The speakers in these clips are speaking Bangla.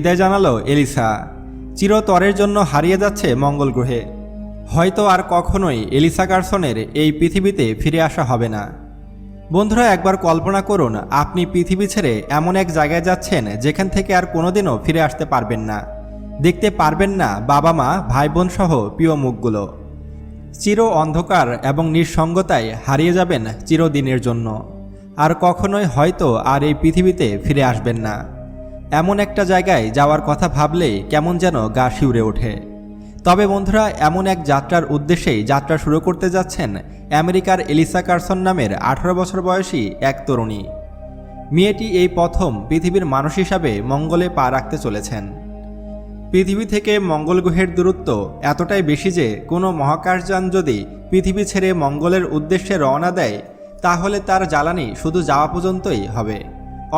বিদায় জানালো এলিসা। চিরতরের জন্য হারিয়ে যাচ্ছে মঙ্গল গ্রহে। হয়তো আর কখনোই এলিসা কার্সনের এই পৃথিবীতে ফিরে আসা হবে না। বন্ধুরা, একবার কল্পনা করুন আপনি পৃথিবী ছেড়ে এমন এক জায়গায় যাচ্ছেন যেখান থেকে আর কোনোদিনও ফিরে আসতে পারবেন না, দেখতে পারবেন না বাবা মা ভাই বোন সহ প্রিয় মুখগুলো। চির অন্ধকার এবং নিঃসঙ্গতায় হারিয়ে যাবেন চিরদিনের জন্য, আর কখনোই হয়তো আর এই পৃথিবীতে ফিরে আসবেন না। এমন একটা জায়গায় যাওয়ার কথা ভাবলেই কেমন যেন গা শিউরে ওঠে। তবে বন্ধুরা, এমন এক যাত্রার উদ্দেশ্যেই যাত্রা শুরু করতে যাচ্ছেন আমেরিকার এলিসা কার্সন নামের 18 বছর বয়সী এক তরুণী। মেয়েটি এই প্রথম পৃথিবীর মানুষ হিসাবে মঙ্গলে পা রাখতে চলেছেন। পৃথিবী থেকে মঙ্গল গ্রহের দূরত্ব এতটাই বেশি যে কোনো মহাকাশযান যদি পৃথিবী ছেড়ে মঙ্গলের উদ্দেশ্যে রওনা দেয় তাহলে তার জ্বালানি শুধু যাওয়া পর্যন্তই হবে,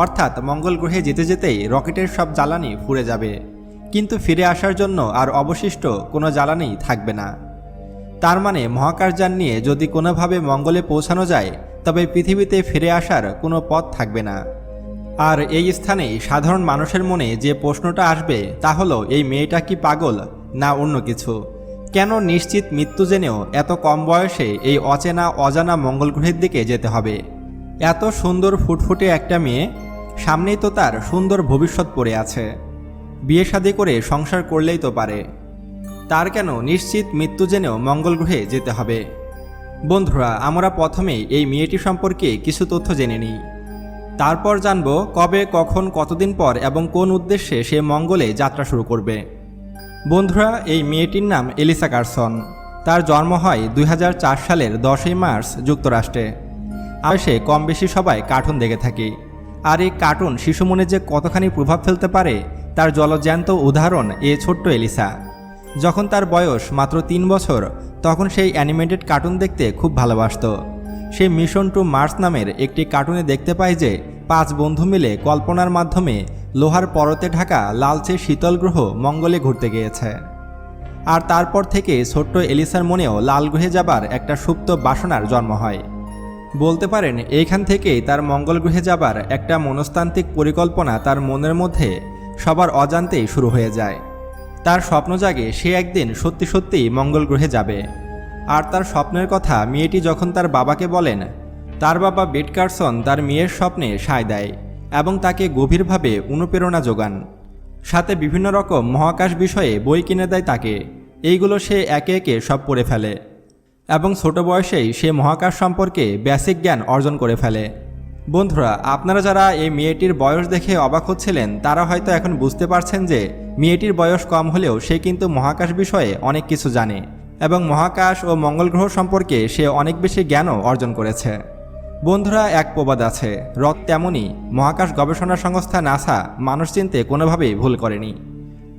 অর্থাৎ মঙ্গল গ্রহে যেতে যেতেই রকেটের সব জ্বালানি ফুরে যাবে, কিন্তু ফিরে আসার জন্য আর অবশিষ্ট কোনো জ্বালানি থাকবে না। তার মানে মহাকাশযান নিয়ে যদি কোনোভাবে মঙ্গলে পৌঁছানো যায় তবে পৃথিবীতে ফিরে আসার কোনো পথ থাকবে না। আর এই স্থানেই সাধারণ মানুষের মনে যে প্রশ্নটা আসবে তা হলো, এই মেয়েটা কি পাগল না অন্য কিছু? কেন নিশ্চিত মৃত্যু জেনেও এত কম বয়সে এই অচেনা অজানা মঙ্গল গ্রহের দিকে যেতে হবে? এত সুন্দর ফুটফুটে একটা মেয়ে, সামনেই তো তার সুন্দর ভবিষ্যৎ পড়ে আছে, বিয়ে শাদী করে সংসার করলেই তো পারে। তার কেন নিশ্চিত মৃত্যু জেনেও মঙ্গল গ্রহে যেতে হবে? বন্ধুরা, আমরা প্রথমেই এই মেয়েটি সম্পর্কে কিছু তথ্য জেনে নিই, তারপর জানব কবে, কখন, কতদিন পর এবং কোন উদ্দেশ্যে সে মঙ্গলে যাত্রা শুরু করবে। বন্ধুরা, এই মেয়েটির নাম এলিসা কার্সন। তার জন্ম হয় 2004 সালের 10ই মার্চ যুক্তরাষ্ট্রে। আর সে কম বেশি সবাই কার্টুন দেখে থাকি, আর এই কার্টুন শিশু মনে যে কতখানি প্রভাব ফেলতে পারে তার জলজ্যান্ত উদাহরণ এই ছোট্ট এলিসা। যখন তার বয়স মাত্র 3 বছর তখন সেই অ্যানিমেটেড কার্টুন দেখতে খুব ভালোবাসত। সে মিশন টু মার্স নামের একটি কার্টুনে দেখতে পায় যে 5 বন্ধু মিলে কল্পনার মাধ্যমে লোহার পরতে ঢাকা লালচে শীতল গ্রহ মঙ্গলে ঘুরতে গিয়েছে। আর তারপর থেকে ছোট্ট এলিসার মনেও লাল গ্রহে যাবার একটা সুপ্ত বাসনার জন্ম হয়। বলতে পারেন এইখান থেকেই তার মঙ্গল গ্রহে যাবার একটা মনস্তান্ত্রিক পরিকল্পনা তার মনের মধ্যে সবার অজান্তেই শুরু হয়ে যায়। তার স্বপ্ন জাগে সে একদিন সত্যি সত্যিই মঙ্গল গ্রহে যাবে। আর তার স্বপ্নের কথা মেয়েটি যখন তার বাবাকে বলেন, তার বাবা বেট কার্সন তার মেয়ের স্বপ্নে সায় দেয় এবং তাকে গভীরভাবে অনুপ্রেরণা যোগান। সাথে বিভিন্ন রকম মহাকাশ বিষয়ে বই কিনে দেয় তাকে। এইগুলো সে একে একে সব পড়ে ফেলে এবং ছোট বয়সেই সে মহাকাশ সম্পর্কে বেসিক জ্ঞান অর্জন করে ফেলে। বন্ধুরা, আপনারা যারা এই মেয়েটির বয়স দেখে অবাক হচ্ছিলেন তারা হয়তো এখন বুঝতে পারছেন যে মেয়েটির বয়স কম হলেও সে কিন্তু মহাকাশ বিষয়ে অনেক কিছু জানে এবং মহাকাশ ও মঙ্গল গ্রহ সম্পর্কে সে অনেক বেশি জ্ঞানও অর্জন করেছে। বন্ধুরা, এক প্রবাদ আছে, রথ তেমনই মহাকাশ গবেষণা সংস্থা নাসা মানুষ চিনতে কোনোভাবেই ভুল করেনি।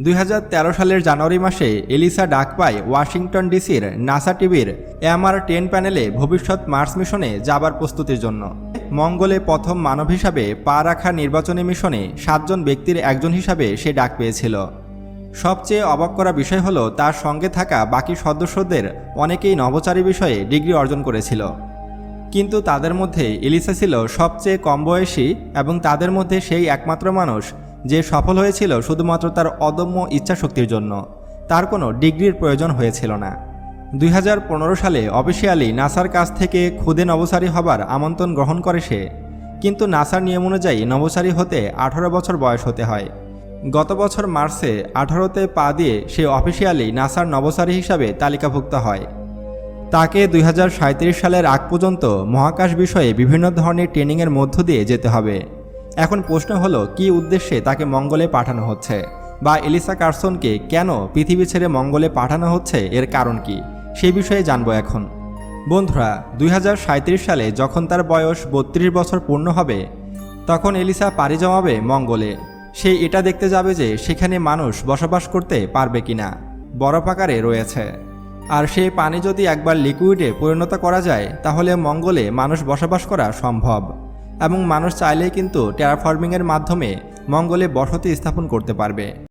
2013 সালের জানুয়ারি মাসে এলিসা ডাক পায় ওয়াশিংটন ডিসির নাসা টিভির MR10 প্যানেলে ভবিষ্যৎ মার্স মিশনে যাবার প্রস্তুতির জন্য। মঙ্গলে প্রথম মানব হিসাবে পা রাখা নির্বাচনী মিশনে 7 জন ব্যক্তির একজন হিসাবে সে ডাক পেয়েছিল। সবচেয়ে অবাক করা বিষয় হলো তার সঙ্গে থাকা বাকি সদস্যদের অনেকেই নভোচারী বিষয়ে ডিগ্রি অর্জন করেছিল, কিন্তু তাদের মধ্যে এলিসা ছিল সবচেয়ে কম বয়সী এবং তাদের মধ্যে সেই একমাত্র মানুষ যে সফল হয়েছিল শুধুমাত্র তার অদম্য ইচ্ছাশক্তির জন্য। তার কোনো ডিগ্রির প্রয়োজন হয়েছিল না। 2015 সালে অফিসিয়ালি নাসার কাছ থেকে খুদে নভোচারী হবার আমন্ত্রণ গ্রহণ করে সে, কিন্তু নাসার নিয়ম অনুযায়ী নভোচারী হতে 18 বছর বয়স হতে হয়। গত বছর মার্চে 18তে পা দিয়ে সে অফিসিয়ালি নাসার নভোচারী হিসাবে তালিকাভুক্ত হয়। তাকে 2037 সালের আগ পর্যন্ত মহাকাশ বিষয়ে বিভিন্ন ধরনের ট্রেনিংয়ের মধ্য দিয়ে যেতে হবে। এখন প্রশ্ন হলো, কি উদ্দেশ্যে তাকে মঙ্গলে পাঠানো হচ্ছে, বা এলিসা কার্সনকে কেন পৃথিবী ছেড়ে মঙ্গলে পাঠানো হচ্ছে, এর কারণ কি, সেই বিষয়ে জানবো এখন। বন্ধুরা, 2037 সালে যখন তার বয়স 32 বছর পূর্ণ হবে তখন এলিসা পাড়ি জমাবে মঙ্গলে। সে এটা দেখতে যাবে যে সেখানে মানুষ বসবাস করতে পারবে কিনা, বরফ আকারে রয়েছে। আর সেই পানি যদি একবার লিকুইডে পরিণত করা যায় তাহলে মঙ্গলে মানুষ বসবাস করা সম্ভব এবং মানুষ চাইলেই কিন্তু টেরাফর্মিংয়ের মাধ্যমে মঙ্গলে বসতি স্থাপন করতে পারবে।